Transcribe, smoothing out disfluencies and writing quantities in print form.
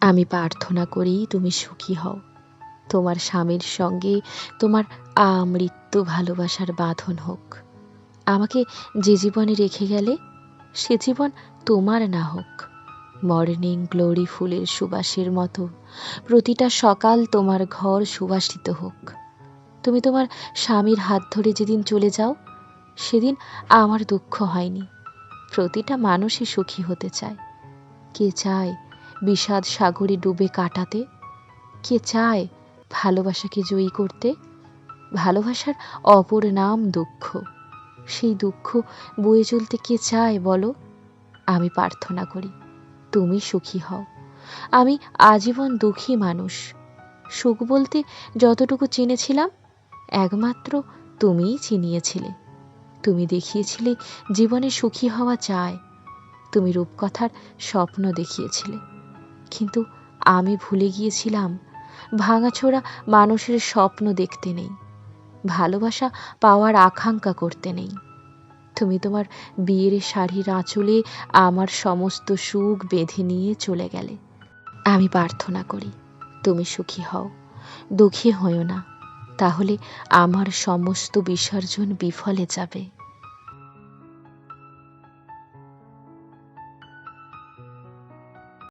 আমি প্রার্থনা করি তুমি সুখী হও, তোমার স্বামীর সঙ্গে তোমার আমৃত্যু ভালোবাসার বাঁধন হোক। আমাকে যে জীবনে রেখে গেলে সে জীবন তোমার না হোক। মর্নিং গ্লোরি ফুলের সুবাসের মতো প্রতিটা সকাল তোমার ঘর সুবাসিত হোক। তুমি তোমার স্বামীর হাত ধরে যেদিন চলে যাও সেদিন আমার দুঃখ হয়নি। প্রতিটা মানুষই সুখী হতে চায়। কে চায় বিষাদ সাগরে ডুবে কাটাতে? কে চায় ভালোবাসাকে জয়ী করতে? ভালোবাসার অপর নাম দুঃখ। সেই দুঃখ বয়ে চলতে কে চায় বলো? আমি প্রার্থনা করি তুমি সুখী হও। আমি আজীবন দুঃখী মানুষ। সুখ বলতে যতটুকু চিনেছিলাম একমাত্র তুমিই চিনিয়েছিলে। তুমি দেখিয়েছিলে জীবনে সুখী হওয়া যায়। তুমি রূপকথার স্বপ্ন দেখিয়েছিলে, কিন্তু আমি ভুলে গিয়েছিলাম ভাঙাচোরা মানুষের স্বপ্ন দেখতে নেই, ভালোবাসা পাওয়ার আকাঙ্ক্ষা করতে নেই। তুমি তোমার বিয়ের শাড়ির আঁচলে আমার সমস্ত সুখ বেঁধে নিয়ে চলে গেলে। আমি প্রার্থনা করি তুমি সুখী হও, দুঃখী হও না, তাহলে আমার সমস্ত বিসর্জন বিফলে যাবে।